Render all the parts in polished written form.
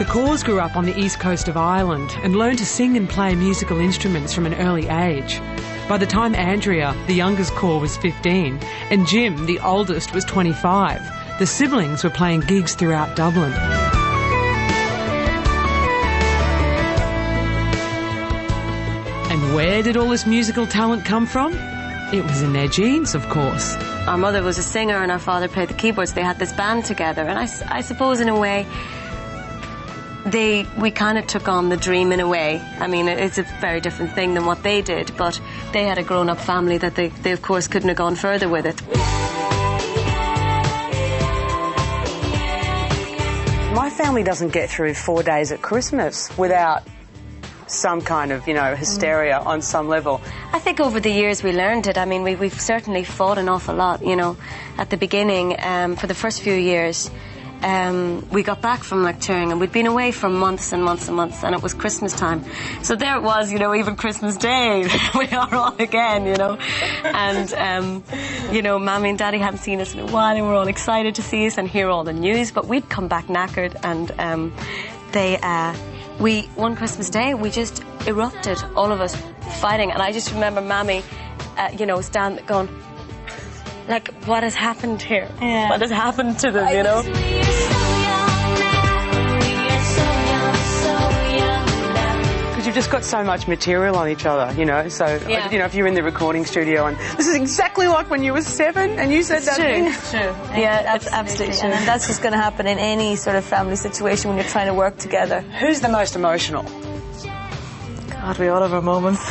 The Corrs grew up on the east coast of Ireland and learned to sing and play musical instruments from an early age. By the time Andrea, the youngest Corrs, was 15, and Jim, the oldest, was 25, the siblings were playing gigs throughout Dublin. And where did all this musical talent come from? It was in their genes, of course. Our mother was a singer and our father played the keyboards. They had this band together, and I suppose in a way we kind of took on the dream in a way. I mean, it's a very different thing than what they did, but they had a grown-up family that they of course couldn't have gone further with it. My family doesn't get through 4 days at Christmas without some kind of, hysteria on some level. I think over the years we learned it. I mean, we've certainly fought an awful lot, At the beginning, for the first few years, we got back from touring, and we'd been away for months and months and months, and it was Christmas time. So there it was, even Christmas Day, we are on again, And, Mammy and Daddy hadn't seen us in a while, and we were all excited to see us and hear all the news, but we'd come back knackered, and one Christmas Day, we just erupted, all of us fighting, and I just remember Mammy, stand going, what has happened here? Yeah. What has happened to them, Because you've just got so much material on each other, so, if you're in the recording studio and this is exactly like when you were 7 and you said that thing. It's true. Yeah, it's absolutely true. And that's just going to happen in any sort of family situation when you're trying to work together. Who's the most emotional? God, we all have our moments.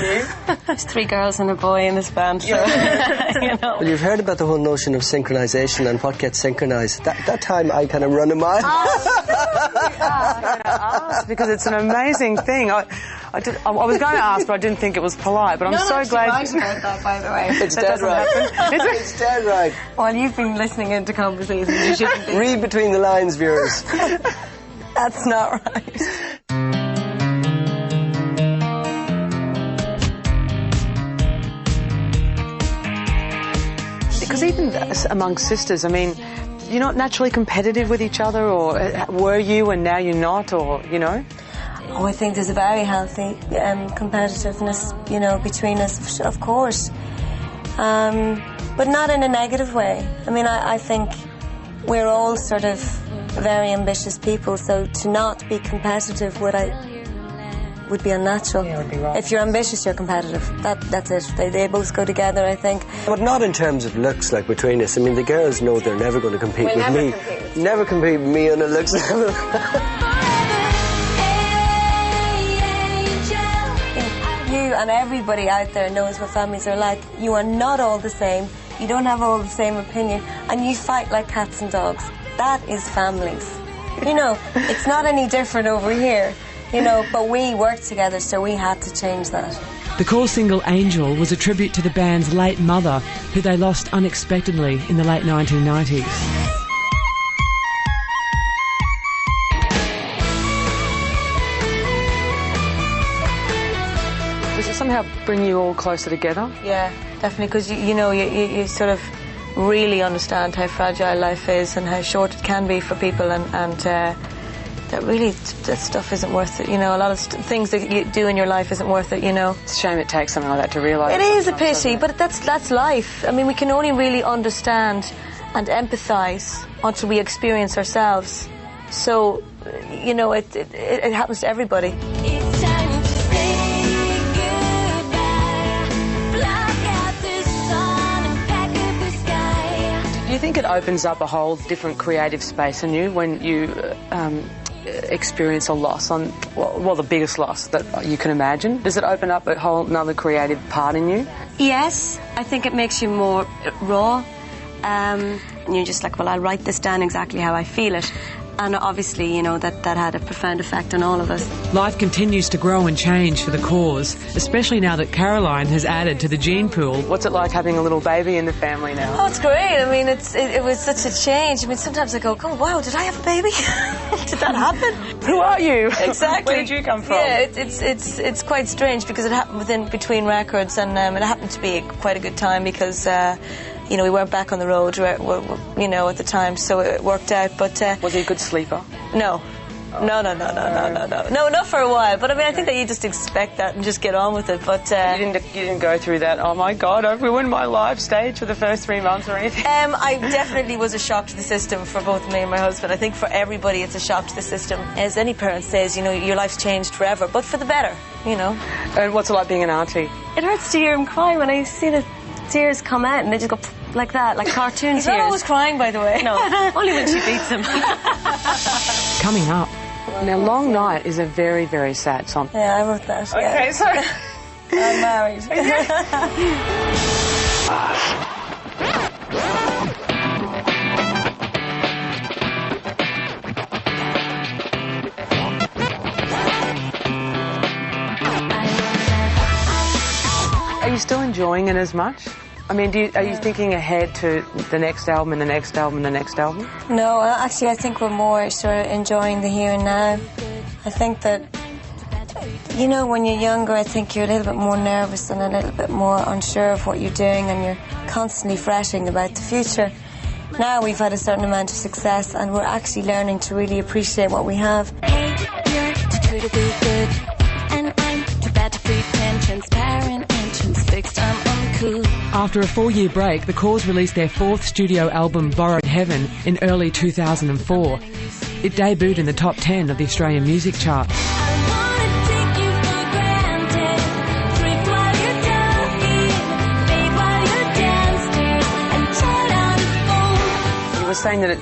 There's 3 girls and a boy in this band, so, Well, you've heard about the whole notion of synchronisation and what gets synchronised. That time I kind of run a mile. Because it's an amazing thing. I was going to ask, but I didn't think it was polite. But I'm so glad. Right about that, by the way. It's dead right. It's dead right. Well, you've been listening into conversations. You shouldn't be. Read between the lines, viewers. That's not right. Because even among sisters, I mean, you're not naturally competitive with each other, or were you and now you're not, or, Oh, I think there's a very healthy competitiveness, between us, of course. But not in a negative way. I mean, I think we're all sort of very ambitious people, so to not be competitive would be unnatural. Yeah, would be right. If you're ambitious, you're competitive. That's it. They both go together, I think. But not in terms of looks, like between us. I mean, the girls know they're never going to compete with me. Never compete with me on a looks level. You and everybody out there knows what families are like. You are not all the same. You don't have all the same opinion, and you fight like cats and dogs. That is families. It's not any different over here. But we worked together, so we had to change that. The Corrs single Angel was a tribute to the band's late mother, who they lost unexpectedly in the late 1990s. Does it somehow bring you all closer together? Yeah, definitely, because you sort of really understand how fragile life is and how short it can be for people, and that stuff isn't worth it. A lot of things that you do in your life isn't worth it. It's a shame it takes something like that to realise. It is a pity, but that's life. I mean, we can only really understand and empathise until we experience ourselves. So, it happens to everybody. It's time to say goodbye. Block out the sun and pack up the sky. Do you think it opens up a whole different creative space in you when you experience a loss the biggest loss that you can imagine? Does it open up a whole another creative part in you? Yes, I think it makes you more raw. And you're just like, well, I'll write this down exactly how I feel it. And obviously, that had a profound effect on all of us. Life continues to grow and change for the Corrs, especially now that Caroline has added to the gene pool. What's it like having a little baby in the family now? Oh, it's great. I mean, it was such a change. I mean, sometimes I go, oh, wow, did I have a baby? Did that happen? Who are you? Exactly. Where did you come from? Yeah, it's quite strange because it happened between records, and it happened to be quite a good time because we weren't back on the road, at the time, so it worked out. But was he a good sleeper? No, No, not for a while. But I mean, I think that you just expect that and just get on with it. But you didn't go through that. Oh my God, I've ruined my life stage for the first 3 months or anything. I definitely was a shock to the system for both me and my husband. I think for everybody, it's a shock to the system. As any parent says, you know, your life's changed forever, but for the better. You know. And what's it like being an auntie? It hurts to hear him cry when I see the tears come out and they just go like that, like cartoon He's tears. not always crying, by the way. No, only when she beats him. Coming up. Now, Long Night is a very, very sad song. Yeah, I wrote that. Okay, yeah. so... I'm married. Are you still enjoying it as much? I mean, are you thinking ahead to the next album and the next album and the next album? No, actually, I think we're more sort of enjoying the here and now. I think that, you know, when you're younger, I think you're a little bit more nervous and a little bit more unsure of what you're doing, and you're constantly fretting about the future. Now we've had a certain amount of success, and we're actually learning to really appreciate what we have. Hey, you're too true to be good, and I'm too bad to pretend. Transparent entrance fixed, I'm uncool. After a 4-year break, the Corrs released their 4th studio album, Borrowed Heaven, in early 2004. It debuted in the top 10 of the Australian music charts. I wanna take you for granted. Trip while you're talking, babe while you're downstairs, and turn on the phone. You were saying that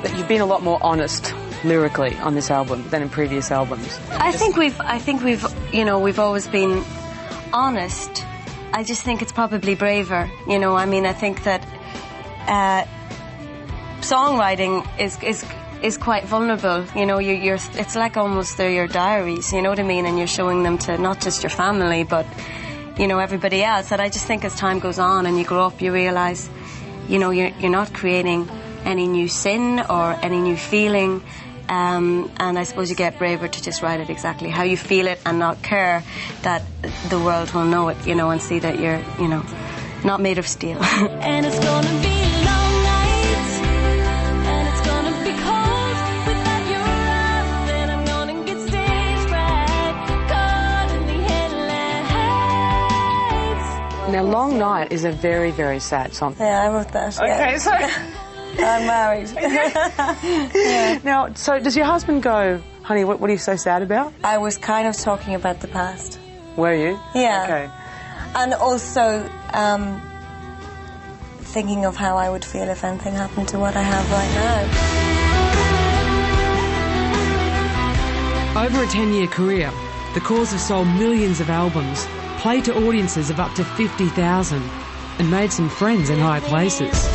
that you've been a lot more honest lyrically on this album than in previous albums. I think we've, you know, we've always been honest. I just think it's probably braver, you know. I mean, I think that songwriting is quite vulnerable. You know, it's like almost they're your diaries. You know what I mean? And you're showing them to not just your family, but you know, everybody else. And I just think as time goes on and you grow up, you realise, you know, you're not creating any new sin or any new feeling. And I suppose you get braver to just write it exactly how you feel it and not care that the world will know it, you know, and see that you're, you know, not made of steel. And it's gonna be long nights, and it's gonna be cold without your eyes, and I'm gonna get stage fright, caught in the headlights. Now, Long Night is a very, very sad song. Yeah, I wrote that. Okay, yeah. so... I'm married. Yeah. Now, so does your husband go, honey, what are you so sad about? I was kind of talking about the past. Were you? Yeah. Okay. And also thinking of how I would feel if anything happened to what I have right now. Over a 10-year career, the Corrs have sold millions of albums, played to audiences of up to 50,000, and made some friends in high places.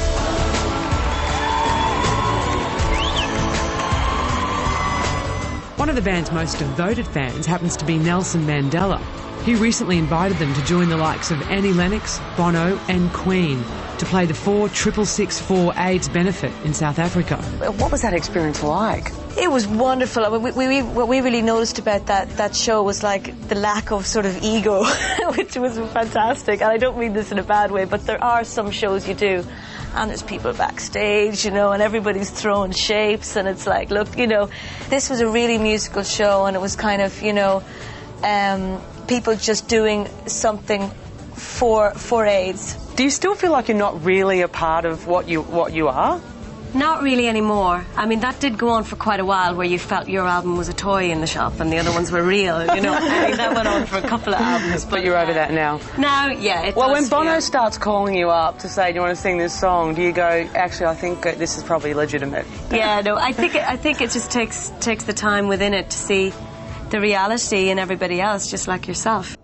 One of the band's most devoted fans happens to be Nelson Mandela. He recently invited them to join the likes of Annie Lennox, Bono and Queen to play the 4/664 AIDS benefit in South Africa. What was that experience like? It was wonderful. I mean, what we really noticed about that show was like the lack of sort of ego, which was fantastic. And I don't mean this in a bad way, but there are some shows you do, and there's people backstage, you know, and everybody's throwing shapes, and it's like, look, you know, this was a really musical show, and it was kind of, you know, people just doing something for AIDS. Do you still feel like you're not really a part of what you are? Not really anymore. I mean, that did go on for quite a while where you felt your album was a toy in the shop and the other ones were real, you know. I mean, that went on for a couple of albums. But you're over that now. Now, yeah. Well, when Bono starts calling you up to say, do you want to sing this song, do you go, actually, I think this is probably legitimate? Yeah, no, I think it just takes the time within it to see the reality in everybody else, just like yourself.